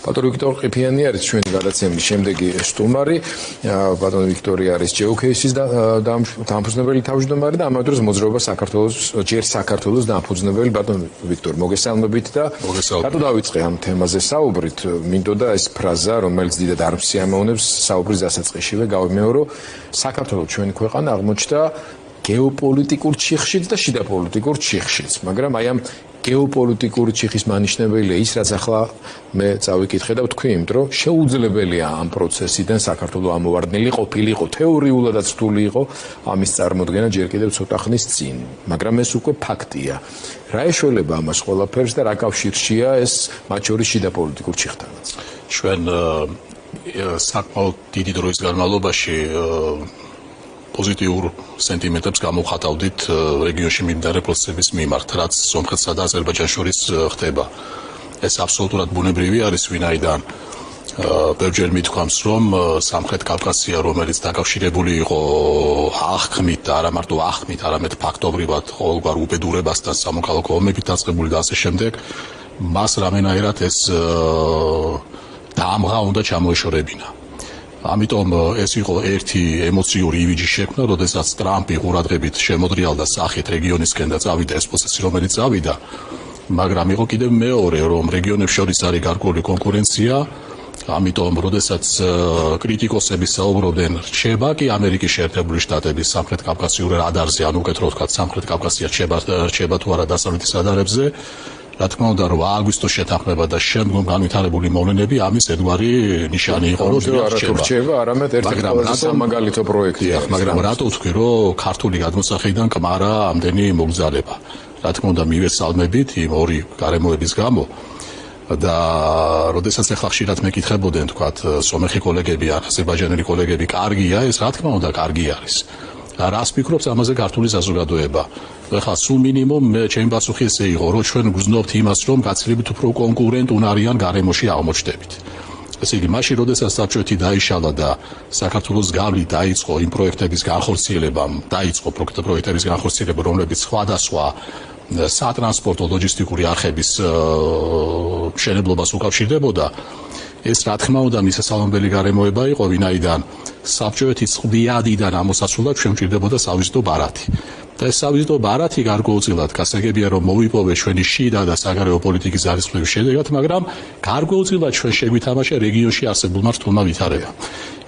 ბატონო ვიქტორ ყიფიანი არის ჩვენი გადაცემის შემდეგი სტუმარი. ბატონო ვიქტორი არის GeoCase-ის დამფუძნებელი თავმჯდომარე და ამავდროულად მოძრაობა ჯერ საქართველოს დამფუძნებელი. ბატონო ვიქტორ, მოგესალმებით და რატო დავიწყე ამ თემაზე საუბრით? მინდოდა ეს ფრაზა, რომელიც დიდად არ მსიამოვნებს საუბრის დასაწყისშივე გავიმეორო, საქართველოს ჩვენი ქვეყანა აღმოჩნდა გეოპოლიტიკურ ჩიხშიც და შიდა პოლიტიკურ ჩიხშიც, მაგრამ აი ამ გეოპოლიტიკური ჩიხის მანიშნებელია ის, რაც ახლა მე წავიკითხე და ვთქვი, იმიტომ რომ შეუძლებელია ამ პროცესიდან საქართველოს ამოვარდნილი ყოფილიყო, თეორიულადაც რთული იყო ამის წარმოქმნა ჯერ კიდევ ცოტა ხნის წინ, მაგრამ ეს უკვე ფაქტია. რა ეშველება ამას ყველაფერს და რა კავშირშია ეს მათ შორის შიდა პოლიტიკურ ჩიხთანაც? ჩვენ საკმაოდ დიდი დროის განმავლობაში პოზიტიურ სენტიმენტებს გამოვხატავდით რეგიონში მიმდინარე პროცესების მიმართ, რაც სომხეთსა და აზერბაიჯანს შორის ხდება. ეს აბსოლუტურად ბუნებრივი არის, ვინაიდან ბევრჯერ მithქვამს, რომ სამხრეთ კავკასია, რომელიც დაკავშირებული იყო აღქმით და არა მარტო აღქმით, არამედ ფაქტობრივად ყოველგვარ უბედურებასთან, სამოქალაქო ომებით დაწყებული და ასე შემდეგ, მას რამენაირად ეს დაამღა უნდა ჩამოეშორებინა. ამიტომ ეს იყო ერთი ემოციური იმიჯის შექმნა, როდესაც ტრამპი ყურადღებით შემოდრიალდა სახით რეგიონისკენ და წავიდა ეს პროცესი, რომელიც წავიდა, მაგრამ იყო კიდევ მეორე, რომ რეგიონებს შორის არის გარკვეული კონკურენცია, ამიტომ როდესაც კრიტიკოსები საუბრობდნენ, რჩება კი ამერიკის შეერთებული შტატების სამხრეთ კავკასიურ რადარზე, ან უკეთრად ვთქვათ, სამხრეთ კავკასია რჩება თუ არა დასავლეთის რადარებზე, რა თქმა უნდა, რომ აგვისტოს შეთანხმება და შემდგომ განვითარებული მოვლენები ამის ერთგვარი ნიშანი იყო, რომ რჩება, არამედ ერთ-ერთი სამაგალითო პროექტია. მაგრამ რატო ვთქვი, რომ ქართული გადმოსახედიდან კმარა ამდენი მოგზალება? რა თქმა უნდა, მივესალმებით იმ ორი გარემოების გამო და როდესაც ახლა ხშირად მეკითხებოდნენ, თქვათ, სომეხი კოლეგები ან აზერბაიჯანელი კოლეგები, კარგია ეს, რა თქმა უნდა, კარგი არის. რას ფიქრობს ამაზე ქართული საზოგადოება? ეხლა სულ მინიმუმ ჩემი პასუხი ესე იყო, რომ ჩვენ გვგზნობთ იმას, რომ გაცილებით უფრო კონკურენტუნარიან გარემოში აღმოჩნდებით. ესე იგი, მაშინ როდესაც საბჭოეთი დაიშალა და საქართველოს გავლით დაიწყო იმ პროექტების განხორციელება, რომლებიც სხვადასხვა სატრანსპორტო ლოჯისტიკური არხების მშენებლობას უკავშირდებოდა, ეს რა თქმა უნდა მისასალმებელი გარემოება იყო, ვინაიდან საბჭოეთის წვიადიდან ამოსასვლელად ჩვენ ვჭირდებოდა სავიზიტო ბარათი. და ეს სავიზიტო ბარათი გარკვეულწილად გასაგებია, რომ მოვიპოვე ჩვენი შიდა და საგარეო პოლიტიკის ძალისხმევის შედეგად, მაგრამ გარკვეულწილად ჩვენ შეგვითამაშა რეგიონში არსებულმა რთულმა ვითარებამ.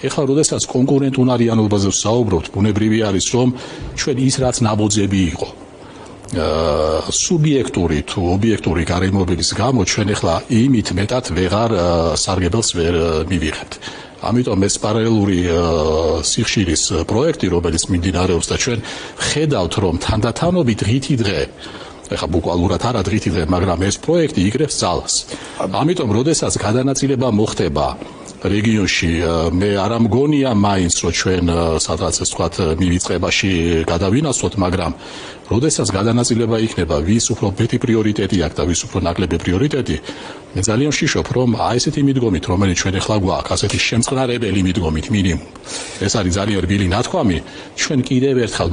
ეხლა როდესაც კონკურენტუნარიანობაზე ვსაუბრობთ, ბუნებრივი არის, რომ ჩვენ ის რაც ნაბოძები იყო სუბიექტური თუ ობიექტური გარემოებების გამო ჩვენ ახლა იმით მეტად ვეღარ სარგებელს ვერ მივიღებთ. ამიტომ ეს პარალელური სიხშირის პროექტი, რომელიც მიმდინარეობს და ჩვენ ხედავთ, რომ თანდათანობით დღითი დღე, ეხლა ბუკვალურად არა დღითი დღე, მაგრამ ეს პროექტი იგრებს ძალას. ამიტომ როდესაც გადანაწილება მოხდება რეგიონში, მე არ მგონია მაინც, რომ ჩვენ სადღაც ეს თქვათ მივიწყებაში გადავინაცვლოთ, მაგრამ როდესაც გადანაწილება იქნება, ვის უფრო მეტი პრიორიტეტი აქვს და ვის უფრო ნაკლები პრიორიტეტი, მე ძალიან ვშიშობ, რომ აი ესეთი მიდგომით, რომელიც ჩვენ ახლა გვაქვს, ასეთი შემწყნარებელი მიდგომით მინიმუმ, ეს არის ძალიან რბილი ნათქვამი, ჩვენ კიდევ ერთხელ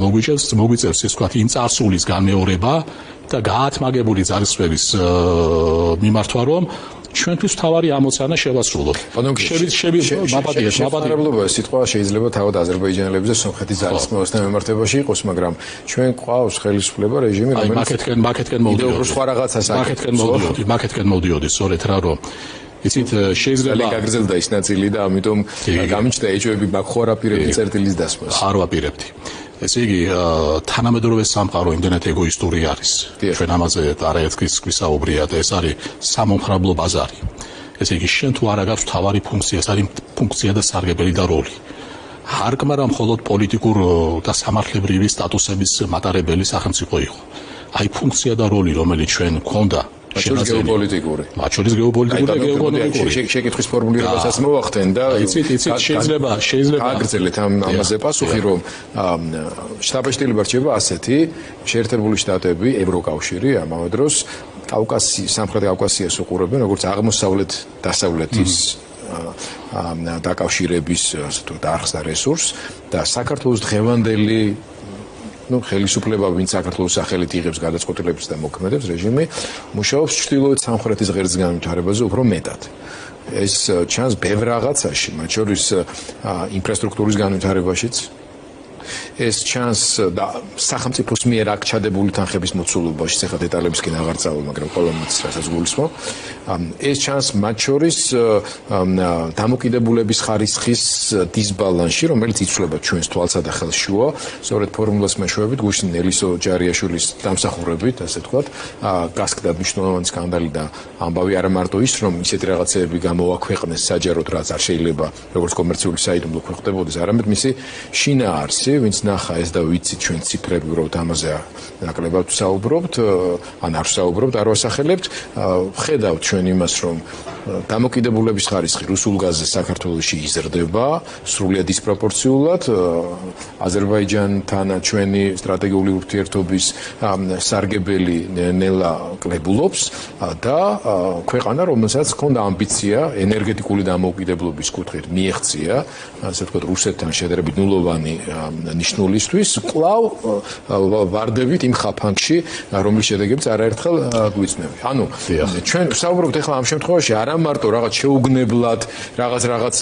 მოგვიწევს ეს თქვათ იმ წარსულის განმეორება და გაათმაგებული ძალისხმევის მიმართვა, რომ ჩვენთვის თავარი ამოცანა შევასრულოთ. მაპატიეთ სიტყვა შეიძლება თავად აზერბაიჯანელებს და სომხეთის ძალისხმევასთან მიმართებაში იყოს, მაგრამ ჩვენ ყავს ხელისუფლება რეჟიმი, რომელიც მაკეთკენ მოვიდიოდი. სხვა რაღაცას მაკეთკენ მოვიდიოდი, სწორედ რა რომ იცით შეიძლება გაგრძელდა ის ნაწილი და ამიტომ გამიჩნდა ეჭვები მაგ ხო არ აპირებდი წერტილის დასმას. არ ვაპირებდი. ესე იგი, თანამედროვე სამყარო იმდენად ეგოისტური არის. ჩვენ ამაზე არაერთხელ გვისაუბრია და ეს არის სამომხრაბლო ბაზარი. ესე იგი, შენ თუ არ აქვს თავარი ფუნქცია, ეს არის ფუნქცია და სარგებელი და როლი. ჰარკმარა მხოლოდ პოლიტიკურ და სამართლებრივი სტატუსების მატარებელი სახელმწიფო იყო. აი ფუნქცია და როლი, რომელიც ჩვენ გვქონდა შორის გეოპოლიტიკური. მათ შორის გეოპოლიტიკური და გეოეკონომიკური. შეკითხვის ფორმულირებასაც მოვახდენ და იცით შეიძლება აგრძელეთ ამაზე პასუხი, რომ შტაბ-შტილება რჩება ასეთი, შეერთებული შტატები, ევროკავშირი, ამავე დროს სამხრეთ კავკასიას უყურებენ როგორც აღმოსავლეთ-დასავლეთის დაკავშირების არხს და რესურსს და საქართველოს დღევანდელი ხელისუფლება, ვინც საქართველოს სახელით იღებს გადაწყვეტილებას და მოქმედებს რეჟიმი, მუშაობს ჩრდილოეთ სამხრეთის ღერძის განვითარებაზე უფრო მეტად. ეს ჩანს ბევრ რაღაცაში, მათ შორის ინფრასტრუქტურის განვითარებაშიც. ეს ჩანს და სახელმწიფოს მიერ აქ ჩადებული თანხების მოცულობაში, ახლა დეტალებისკენ აღარ წავალ, მაგრამ ყოველმაც რასაც გულისხმობ. ეს ჩანს მათ შორის დამოკიდებულების ხარისხის დისბალანსში, რომელიც იცვლება ჩვენს თვალსა და ხელს შუა, სწორედ ფორმულას მეშვეობით, გუშინ ელისო ჯარიაშვილის დამსახურებით, ასე ვთქვათ, გასკდა მნიშვნელოვანი სკანდალი და ამბავი არა მარტო ის, რომ ისეთი რაღაცეები გამოაქვეყნეს საჯაროდ, რაც არ შეიძლება როგორც კომერციული საიდუმლო ქვეყნდებოდეს, არამედ მისი შინაარსი, ვინც ნახა ეს და ვიცით ჩვენ ციფრები უბრალოდ ამაზე ნაკლებად ვსაუბრობთ, ან არ ვსაუბრობთ, არ ვასახელებთ, ხედავთ ჩვენ იმას, რომ დამოკიდებულების ხარისხი რუსულ გაზზე საქართველოში იზრდება, სრულიად დისპროპორციულად, აზერბაიჯანთან ჩვენი სტრატეგიული ურთიერთობის სარგებელი ნელა კლებულობს და ქვეყანა, რომელსაც ჰქონდა ამბიცია ენერგეტიკული დამოუკიდებლობის კუთხით მიეღწია, ასე ვთქვათ, რუსეთთან შედარებით ნულოვანი ნიშნულისთვის, კვლავ ვარდებით იმ ხაფანგში, რომლის შედეგებიც არაერთხელ გვიწნევია. ანუ ჩვენ ვსაუბრობთ ახლა ამ შემთხვევაში არა მარტო რაღაც შეუგნებლად, რაღაც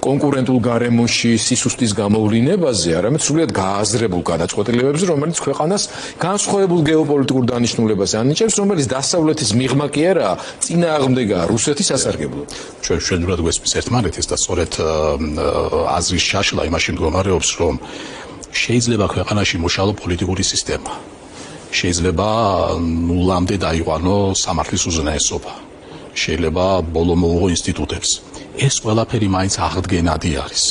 კონკურენტულ გარემოში სისუსტის გამოვლინებაზე, არამედ სრულიად გააზრებულ გადაწყვეტილებებზე, რომელიც ქვეყანას განსხვავებულ გეოპოლიტიკურ დანიშნულებას ანიჭებს, რომელიც დასავლეთის მიღმა კი არა, წინააღმდეგაა რუსეთის სასარგებლოდ. ჩვენ შეძლებულად გვესმის ერთმანეთის და სწორედ აზრის შაშლა იმაში მდგომარეობს, რომ შეიძლება ქვეყანაში მოშალო პოლიტიკური სისტემა. შეიძლება ნულამდე დაიყვანო სამართლის უზენაესობა. შეიძლება ბოლო მოუღო ინსტიტუტებს. ეს ყველაფერი მაინც აღდგენადი არის.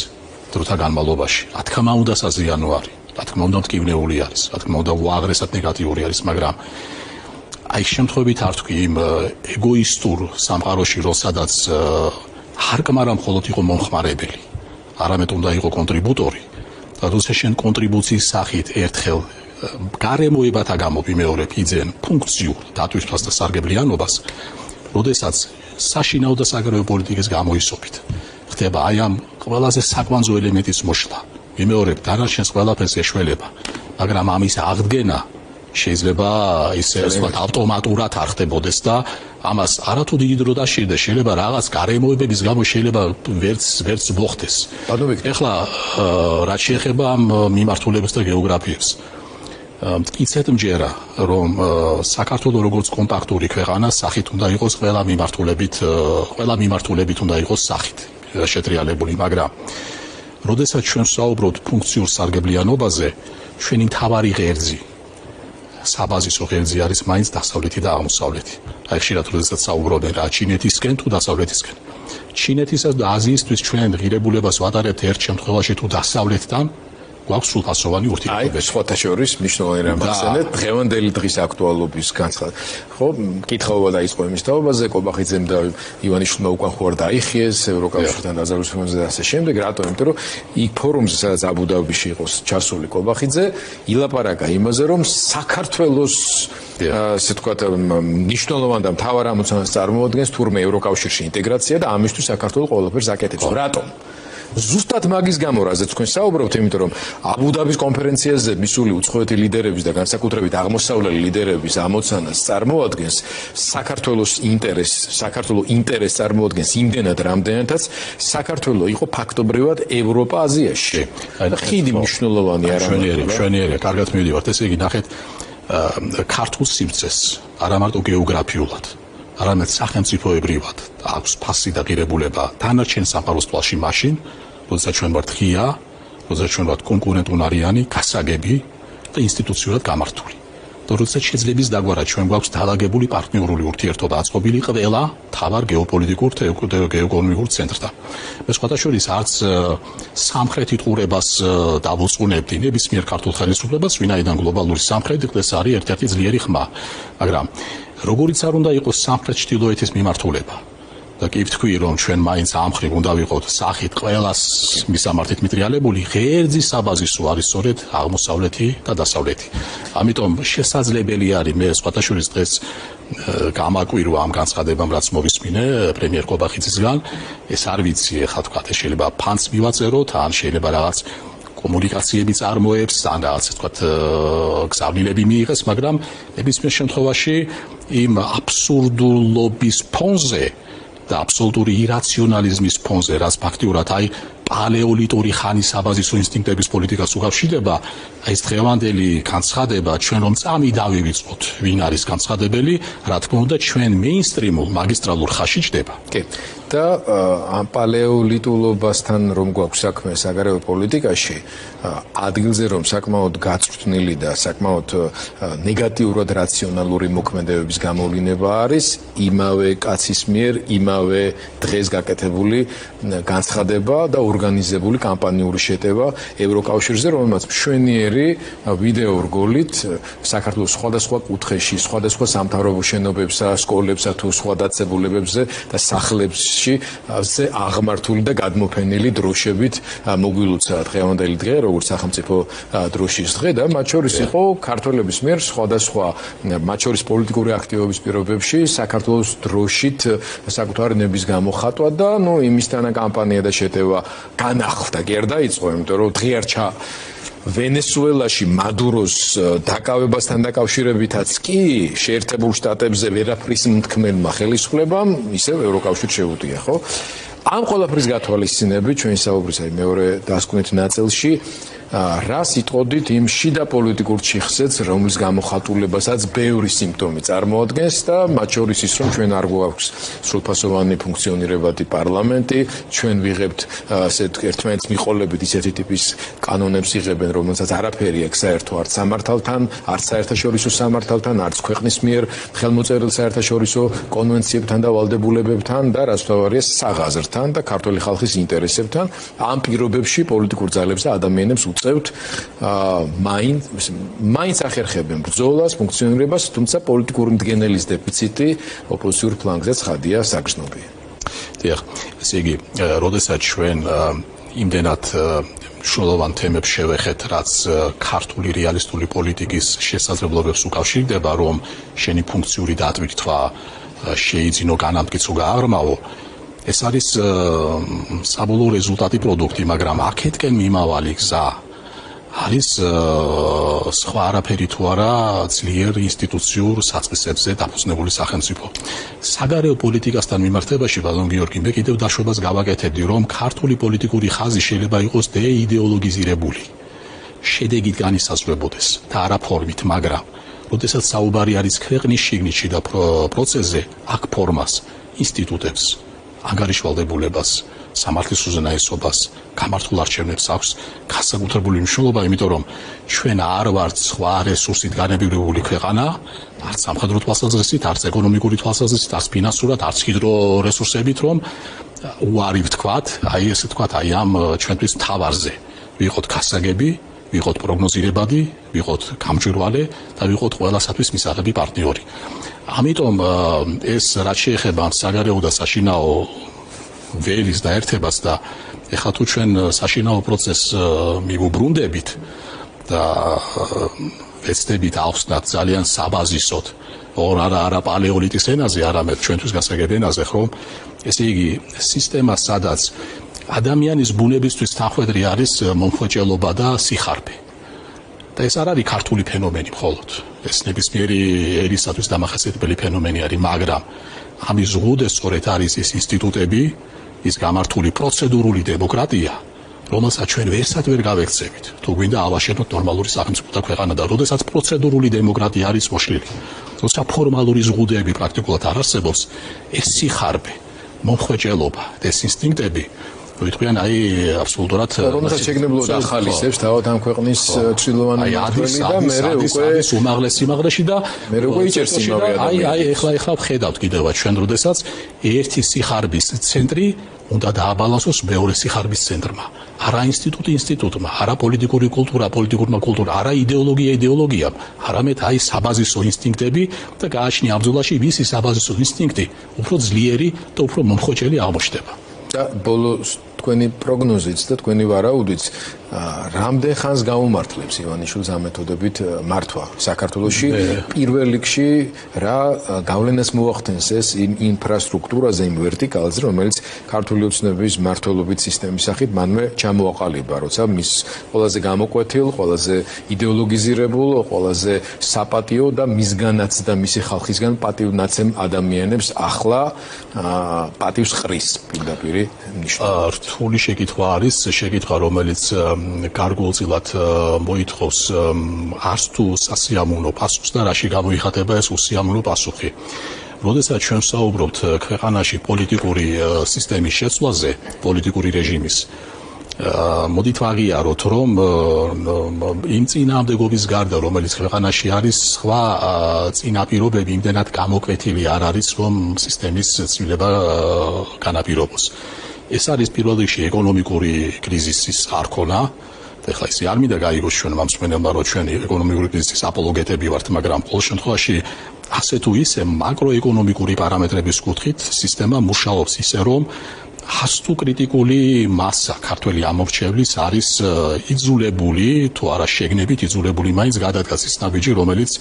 დროთა განმავლობაში, რა თქმა უნდა საზიანო არის, რა თქმა უნდა მტკივნეული არის, რა თქმა უნდა უაღრესად ნეგატიური არის, მაგრამ აი შემთხვევით არ თქვი იმ ეგოისტურ სამყაროში, რომელსაც ჰარკმარა მხოლოდ იყო მომხმარებელი, არამედ უნდა იყო კონტრიბუტორი. და როცა შენ კონტრიბუციის სახით ერთხელ გარემოებათა გამო ვიმეორებ იძენ ფუნქციურ დატვირთვას და სარგებლიანობას, როდესაც საშინაო და საგარეო პოლიტიკის გამოისობით ხდება აი ამ ყველაზე საკვანძო ელემენტის მოშლა. ვიმეორებ დანარჩენს ყველაფერს ეშველება, მაგრამ ამის აღდგენა შეიძლება ისე ვთქვათ ავტომატურად არ ხდებოდეს და ამას არათუ დიდი დრო დასჭირდეს, შეიძლება რაღაც გარემოებების გამო შეიძლება ვერც მოხდეს. ეხლა რაც შეეხება ამ მიმართულებას და გეოგრაფიებს, მტკიცედ მჯერა, რომ საქართველოს როგორც კონტაქტური ქვეყანა სახით უნდა იყოს ყველა მიმართულებით უნდა იყოს სახით შეტრიალებული, მაგრამ როდესაც ჩვენ ვსაუბრობთ ფუნქციურ სარგებლიანობაზე, ჩვენი მთავარი ღერძი საბაზისო ღერძი არის მაინც დასავლეთი და აღმოსავლეთი. აი ხშირად როდესაც საუბრობენ რა ჩინეთისკენ თუ დასავლეთისკენ. ჩინეთისა და აზიისთვის ჩვენ ღირებულებას ვატარებთ ერთ შემთხვევაში თუ დასავლეთთან გვაქვს სრულფასოვანი ურთიერთობები. აი, სხვათა შორის მნიშვნელოვანი რამ ახსენეთ, დღევანდელი დღის აქტუალობის განცხადა. ხო, კითხაობა დაიწყო იმის თაობაზე, კობახიძემ და ივანიშვილმა უკან ხوار დაიხიეს ევროკავშირთან დაზარალების ფონდზე და ასე შემდეგ, რატომ? იმიტომ რომ იქ ფორუმზე, სადაც აბუ-დაბიში იყოს ჩასული კობახიძე, ილაპარაკა იმაზე, რომ საქართველოს ასე ვთქვათ, მნიშვნელოვან და მთავარ ამოცანას წარმოადგენს თურმე ევროკავშირში ინტეგრაცია და ამისთვის საქართველოს ყველაფერს აკეთებს. რატომ? ზუსტად მაგის გამო, რაზეც თქვენ საუბრობთ, იმიტომ რომ აბუ-დაბის კონფერენციაზე მისული უცხოეთი ლიდერების და განსაკუთრებით აღმოსავლელი ლიდერების ამოცანას წარმოადგენს საქართველოს ინტერესს წარმოადგენს იმდენად, რამდენადაც საქართველოს იყო ფაქტობრივად ევროპა-აზიაში. ხიდი მნიშვნელოვანი არა. მშვენიერია, კარგად მივიდივართ. ესე იგი, ნახეთ, ქართულ სივრცეს არა მარტო გეოგრაფიულად, არამედ სახელმწიფოებრივად აქვს ფასი და ღირებულება დანარჩენ სამყაროს თვალში მაშინ, როდესაც ჩვენ ვართ ღია, როდესაც ჩვენ ვართ კონკურენტუნარიანი, გასაგები და ინსტიტუციურად გამართული. და როდესაც შეძლების დაგვარად ჩვენ გვაქვს დაალაგებული პარტნიორული ურთიერთობა აწყობილი ყველა მთავარ გეოპოლიტიკურ და გეოეკონომიკურ ცენტრთან. მე სხვათა შორის არც სამხრეთით ყურებას დავუწყუნებდი ნებისმიერ ქართულ ხელისუფლებას, ვინაიდან გლობალური სამხრეთი დღეს არის ერთ-ერთი ძლიერი ხმა, მაგრამ როგორიც არ უნდა იყოს სამხრეთ-ჩრდილოეთის მიმართულება. და კი ვთქვი, რომ ჩვენ მაინც ამ ხრივ უნდა ვიყოთ სახით ყველას მისამართით მიტრიალებული, ღერძი საბაზისო არის სწორედ აღმოსავლეთი და დასავლეთი. ამიტომ შესაძლებელი არის მე სხვათა შორის დღეს გამაკვირვა ამ განცხადებამ, რაც მოვისმინე პრემიერ კობახიძისგან, ეს არ ვიცი, ეხლა თქვა, შეიძლება ფანს მივაწეროთ, ან შეიძლება რაღაც კომუნიკაციები წარმოებს, ან რაღაც თქვათ გზავნილები მიიღეს, მაგრამ ნებისმიერ შემთხვევაში იმ აბსურდულობის ფონზე და აბსოლუტური ირაციონალიზმის ფონზე, რაც ფაქტიურად აი პალეოლიტური ხანის საბაზისო ინსტინქტების პოლიტიკას უკავშირდება, აი ეს დღევანდელი განცხადება, ჩვენ რომ წამი დავივიწყოთ, ვინ არის განცხადებელი, რა თქმა უნდა, ჩვენ მეინსტრიმულ მაგისტრალურ ხაზში ჯდება. კი. და ამ პალეოლიტულობასთან რომ გვაქვს საქმე საგარეო პოლიტიკაში, ადგილზე რომ საკმაოდ გაწვრთნილი და საკმაოდ ნეგატიურად რაციონალური მოქმედებების გამოვლინება არის, იმავე კაცის მიერ, იმავე დღეს გაკეთებული განცხადება და ორგანიზებული კამპანიური შეტევა ევროკავშირზე, რომელმაც მშვენიერი ვიდეო რგოლით საქართველოს სხვადასხვა კუთხეში, სხვადასხვა სამთავრობო შენობებსა, სკოლებსა თუ სხვა დაწესებულებებზე და სახლებში აღმართული და გადმოფენილი დროშებით მოგვილოცა დღევანდელი დღე, როგორც სახელმწიფო დროშის დღე და მათ შორის იყო ქართველების მიერ სხვადასხვა მათ შორის პოლიტიკური აქტივობის პირობებში საქართველოს დროშით საკუთარი ნების გამოხატვა და იმისთანა კამპანია და შეტევა განახლდა, კი არ დაიწყო, იმიტომ რომ დღეარჩა ვენესუელაში მადუროს დაკავებასთან დაკავშირებითაც კი შეერთებულ შტატებზე ვერაფრის მთქმელმა ხელისუფლებამ ისევ ევროკავშირს შეუტია, ხო? ამ ყველაფრის გათვალისწინებით ჩვენი საუბრის აი მეორე დასკვნით ნაწილში რას იტყოდით იმ შიდა პოლიტიკურ ჩიხზეც, რომლის გამოხატულებასაც ბევრი სიმპტომი წარმოადგენს და მათ შორის ის, რომ ჩვენ არ გვაქვს სრულფასოვანი ფუნქციონირებადი პარლამენტი, ჩვენ ვიღებთ ასეთ ერთმანეთს მიყოლებით ისეთი ტიპის კანონებს იღებენ, რომელსაც არაფერი აქვს საერთო არც სამართალთან, არც საერთაშორისო სამართალთან, არც ქვეყნის მიერ ხელმოწერილ საერთაშორისო კონვენციებთან და ვალდებულებებთან და რაც თავარია საღაზრთან და ქართული ხალხის ინტერესებთან. ამ პირობებში პოლიტიკურ ძალებს და ადამიანებს უწევთ მაინც ახერხებენ ბრძოლას, ფუნქციონირებას, თუმცა პოლიტიკური მდგენელის დეფიციტი ოპოზიციურ ფლანგზე ცხადია საგრძნობია. დიახ, ესე იგი, როდესაც ჩვენ იმდენად მნიშვნელოვან თემებს შევეხეთ, რაც ქართული რეალისტური პოლიტიკის შესაძლებლობებს უკავშირდება, რომ შენი ფუნქციური დატვირთვა შეიძინო, განამტკიცო, გააღრმავო, ეს არის საბოლოო რეზულტატი პროდუქტი, მაგრამ აქეთკენ მიმავალი გზა არის სხვა არაფერი თუ არა ძლიერ ინსტიტუციურ საწყისებზე დაფუძნებული სახელმწიფო. საგარეო პოლიტიკასთან მიმართებაში, ბატონ გიორგი, მე კიდევ დაშვებას გავაკეთებდი, რომ ქართული პოლიტიკური ხაზი შეიძლება იყოს დეიდეოლოგიზირებული, შედეგით განისაზღვრებოდეს და არა ფორმით, მაგრამ როდესაც საუბარი არის ქვეყნის შიგნით და პროცესზე, აქ ფორმას, ინსტიტუტებს, ანგარიშვალდებულებას, სამართლის უზენაესობას, გამართულ არჩევნებს აქვს განსაკუთრებული მნიშვნელობა, იმიტომ რომ ჩვენ არ ვართ სხვა რესურსით განებირებული ქვეყანა, არც სამხედრო თვალსაზრისით, არც ეკონომიკური თვალსაზრისით, არც ფინანსურად, არც ჰიდრორესურსებით, რომ უარი ვთქვათ, აი ესე ვთქვათ, აი ამ ჩვენთვის მთავარზე ვიყოთ გასაგები, ვიყოთ პროგნოზირებადი, ვიყოთ გამჭვირვალე და ვიყოთ ყველასათვის მისაღები პარტნიორი. ამიტომ ეს რაც შეეხება საგარეო და საშინაო ველის დაერთებას და ეხლა თუ ჩვენ საშინაო პროცესს მივუბრუნდებით და ვეცდებით ახსნათ ძალიან საბაზისოდ არა პალეოლიტის ენაზე, არამედ ჩვენთვის გასაგებ ენაზე, ხომ? ესე იგი, სისტემა, სადაც ადამიანის ბუნებისთვის თანხვედრი არის მომხვეჭელობა და სიხარბე. და ეს არ არის ქართული ფენომენი მხოლოდ. ეს ნებისმიერი ერისათვის დამახასიათებელი ფენომენი არის, მაგრამ ამის ზღუდე სწორედ არის ის ინსტიტუტები, ის გამართული პროცედურული დემოკრატია, რომელსაც ჩვენ ვერსად ვერ გავექცევით. თუ გვინდა ავაშენოთ ნორმალური სახელმწიფო და ქვეყანა და როდესაც პროცედურული დემოკრატია არის მოშლილი, როცა ფორმალური ზღუდეები პრაქტიკულად არ არსებობს, ეს სიხარბე, მომხვეჭელობა და ეს ინსტინქტები ვიტყვიან აი აბსოლუტურად რომელსაც შეგნებლად ახალისებს თავად ამ ქვეყნის ჩრდილოვანი მმართველი და მე უკვე უმაღლეს სიმაღლეში და მე უკვე იჭერს იმავე ადამიანს. აი ეხლა ვხედავთ კიდევაც ჩვენ როდესაც ერთი სიხარბის ცენტრი უნდა დააბალანსოს მეორე სიხარბის ცენტრმა. არა ინსტიტუტმა, არა პოლიტიკური კულტურა, არა იდეოლოგიამ, არამედ აი საბაზისო ინსტინქტები და გააჩნია ამ ბრძოლაში ვისი საბაზისო ინსტინქტი უფრო ძლიერი და უფრო მომხვეჭელი აღმოჩნდება. და ბოლოს თქვენი პროგნოზიც და თქვენი ვარაუდიც რამდენ ხანს გამომართლებს ივანიშვილს ამ მეთოდებით მართვა საქართველოში პირველ რიგში რა გავლენას მოახდენს ეს იმ ინფრასტრუქტურაზე იმ ვერტიკალზე რომელიც ქართული ოცნების მმართველობით სისტემის სახით მანვე ჩამოაყალიბა როცა მის ყველაზე გამოკვეთილ ყველაზე იდეოლოგიზირებულ ყველაზე საპატიო და მისგანაც და მისი ხალხისგან პატივნაცემ ადამიანებს ახლა პატივს ყრის პირდაპირ ნიშნავს რთული შეკითხვა არის შეკითხვა რომელიც გარკვეულწილად მოითხოვს არც თუ სასიამოვნო პასუხს და რაში გამოიხატება ეს უსიამოვნო პასუხი. როდესაც ჩვენ ვსაუბრობთ ქვეყანაში პოლიტიკური სისტემის შეცვლაზე, პოლიტიკური რეჟიმის, მოდით ვაღიაროთ, რომ იმ წინააღმდეგობის გარდა, რომელიც ქვეყანაში არის, სხვა წინაპირობები იმდენად გამოკვეთილი არ არის, რომ სისტემის ცვლილება განაპირობოს. ეს არის პირველ რიგში ეკონომიკური კრიზისის არქონა. ეხლა ისე არ მინდა გაიგოს ჩვენ მომსმენელმა რომ ჩვენ ეკონომიკური კრიზისის აპოლოგეტები ვართ, მაგრამ ყოველ შემთხვევაში ასე თუ ისე მაკროეკონომიკური პარამეტრების კუთხით სისტემა მუშაობს ისე რომ ჰასტუ კრიტიკული მასა ქართველი ამორჩევლის არის იძულებული თუ არა შეგნებით იძულებული მაინც გადადგას ის ნაბიჯი რომელიც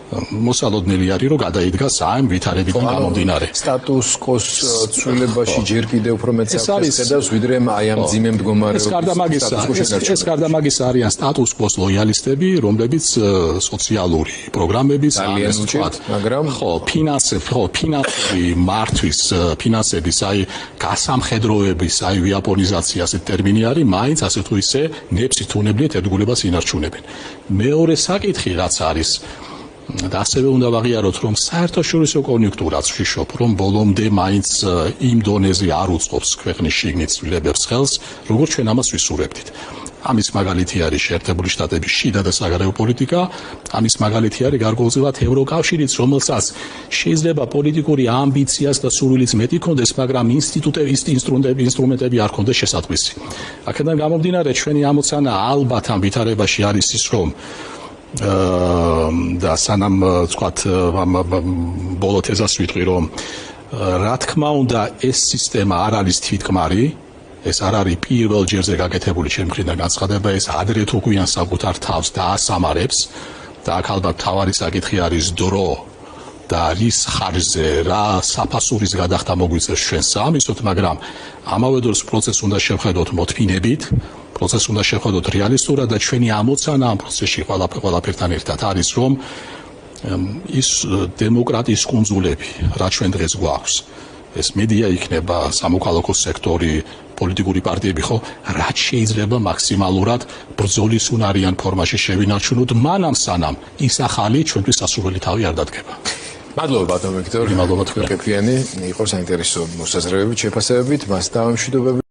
მოსალოდნელი არის რომ გადაიდგას ამ ვითარებიდან გამომდინარე. სტატუს კოს ცვლილებაში ჯერ კიდევ უფრო მეტ საფრთხეს ხედავს ვიდრე აი ამ ძიმე მდგომარეობის ეს გარდამაგის არიან სტატუს კოს ლოიალისტები, რომლებიც სოციალური პროგრამების მაგრამ ხო ფინანსური მართვის ფინანსების აი გასამხედროების აი ვიაპონიზაცია ასეთ ტერმინი არის, მაინც ასე თუ ისე ნეფსით უნებლიეთ ერთგულებას ინარჩუნებენ. მეორე საკითხი რაც არის და ასევე უნდა ვაღიაროთ რომ საერთაშორისო კონიუნქტურაც ვშიშობ რომ ბოლომდე მაინც იმ დონეზე არ უწყობს ქვეყნის შიგნით ცვლილებებს ხელს როგორც ჩვენ ამას ვისურვებდით. ამის მაგალითი არის შეერთებული შტატების შიდა და საგარეო პოლიტიკა, ამის მაგალითი არის გარკვეულწილად ევროკავშირიც, რომელსაც შეიძლება პოლიტიკური ამბიციას და სურვილიც მეტი ქონდეს, მაგრამ ინსტრუმენტები არ ქონდეს შესაძლისი. აქედან გამომდინარე ჩვენი ამოცანა ალბათ ამ ვითარებაში არის ის რომ და სანამ ვთქვათ ბოლო თეზას ვიტყვი რომ რა თქმა უნდა ეს სისტემა არ არის თვითკმარი ეს არ არის პირველ ჯერზე გაკეთებული ჩემი მხრიდან განცხადება ეს ადრე თუ გვიან საკუთარ თავს დაასამარებს და აქ ალბათ თავარი საკითხი არის დრო და რის ხარჯზე რა საფასურის გადახდა მოგვიწევს ჩვენ საამისოდ მაგრამ ამავე დროს პროცესს უნდა შევხედოთ მოთმინებით პროცესს უნდა შევხედოთ რეალისტურად და ჩვენი ამოცანა ამ პროცესში ყველაფერთან ერთად არის რომ ის დემოკრატიის კუნძულები რაც ჩვენ დღეს გვაქვს ეს მედია იქნება სამოქალაქო სექტორი პოლიტიკური პარტიები ხო რაც შეიძლება მაქსიმალურად ბრძოლის უნარიან ფორმაში შევინარჩუნოთ მანამ სანამ ის ახალი ჩვენთვის სასურველი თავი არ დადგება. მადლობა ბატონო ვიქტორ, მადლობა თქვენ კეთიანი იყო საინტერესო მოსაზრებებით შეფასებებით მას და მშვიდობებით